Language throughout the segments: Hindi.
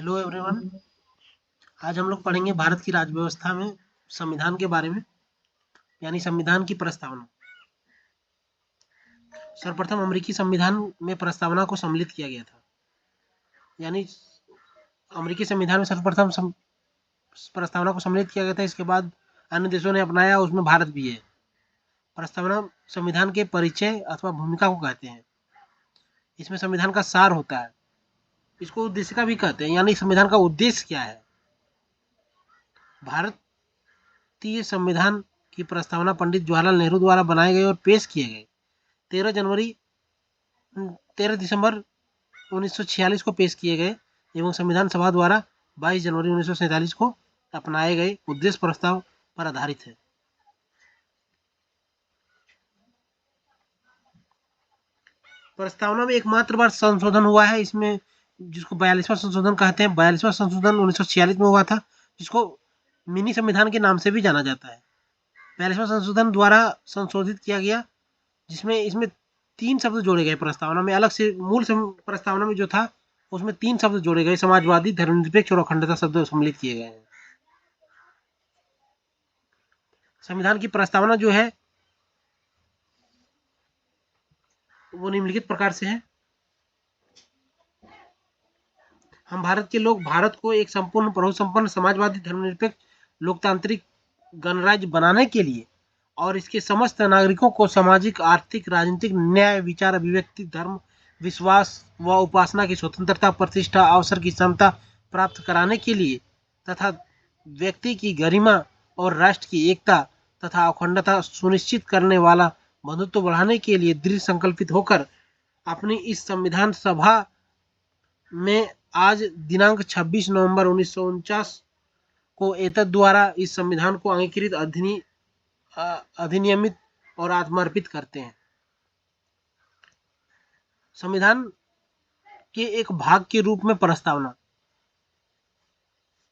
Hello everyone. आज हम लोग पढ़ेंगे भारत की राज्य व्यवस्था में संविधान के बारे में, यानी संविधान की प्रस्तावना। सर्वप्रथम अमेरिकी संविधान में प्रस्तावना को सम्मिलित किया गया था, यानी अमेरिकी संविधान में सर्वप्रथम प्रस्तावना को सम्मिलित किया गया था। इसके बाद अन्य देशों ने अपनाया, उसमें भारत भी है। प्रस्तावना संविधान के परिचय अथवा भूमिका को कहते हैं। इसमें संविधान का सार होता है, इसको उद्देशिका भी कहते हैं, यानी संविधान का उद्देश्य क्या है। भारतीय संविधान की प्रस्तावना पंडित जवाहरलाल नेहरू द्वारा बनाए गए और पेश किए गए 13 दिसंबर 1946 को पेश किए गए एवं संविधान सभा द्वारा 22 जनवरी 1947 को अपनाए गए उद्देश्य प्रस्ताव पर आधारित है। प्रस्तावना में एकमात्र बार संशोधन हुआ है, इसमें जिसको 42वां संशोधन कहते हैं। 42वां संशोधन 1946 में हुआ था, जिसको मिनी संविधान के नाम से भी जाना जाता है। 42वां संशोधन द्वारा संशोधित किया गया, जिसमें इसमें 3 शब्द जोड़े गए। प्रस्तावना में अलग से मूल प्रस्तावना में जो था उसमें 3 शब्द जोड़े गए, समाजवादी, धर्मनिरपेक्ष और अखंडता शब्द सम्मिलित किए गए हैं। संविधान की प्रस्तावना जो है वो निम्नलिखित प्रकार से है। हम भारत के लोग भारत को एक संपूर्ण बहुसंपन्न समाजवादी धर्मनिरपेक्ष लोकतांत्रिक गणराज्य बनाने के लिए और इसके समस्त नागरिकों को सामाजिक, आर्थिक, राजनीतिक न्याय, विचार, अभिव्यक्ति, धर्म, विश्वास व उपासना की स्वतंत्रता, प्रतिष्ठा, अवसर की समता प्राप्त कराने के लिए तथा व्यक्ति की गरिमा और राष्ट्र की एकता तथा अखंडता सुनिश्चित करने वाला बंधुत्व बढ़ाने के लिए दृढ़ संकल्पित होकर अपनी इस संविधान सभा में आज दिनांक 26 नवंबर 1949 को एतद द्वारा इस संविधान को अंगीकृत, अधिनियमित और आत्मार्पित करते हैं। संविधान के एक भाग के रूप में प्रस्तावना।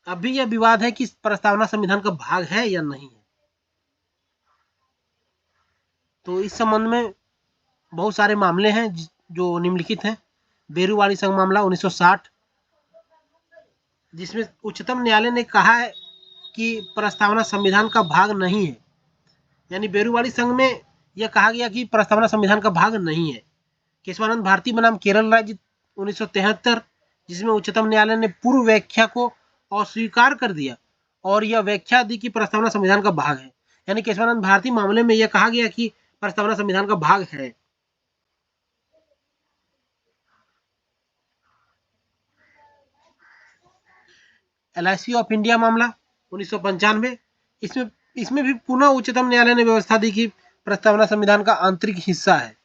अभी यह विवाद है कि प्रस्तावना संविधान का भाग है या नहीं है। तो इस संबंध में बहुत सारे मामले हैं जो निम्नलिखित हैं। बेरुवाड़ी संघ मामला 1960, जिसमें उच्चतम न्यायालय ने कहा है कि प्रस्तावना संविधान का भाग नहीं है, यानी बेरुवाड़ी संघ में यह कहा गया कि प्रस्तावना संविधान का भाग नहीं है। केशवानंद भारती बनाम केरल राज्य 1973, जिसमें उच्चतम न्यायालय ने पूर्व व्याख्या को अस्वीकार कर दिया और यह व्याख्या दी कि प्रस्तावना संविधान का भाग है। यानी केशवानंद भारती मामले में यह कहा गया कि प्रस्तावना संविधान का भाग है। LIC ऑफ इंडिया मामला 1995, इसमें भी पुनः उच्चतम न्यायालय ने व्यवस्था दी कि प्रस्तावना संविधान का आंतरिक हिस्सा है।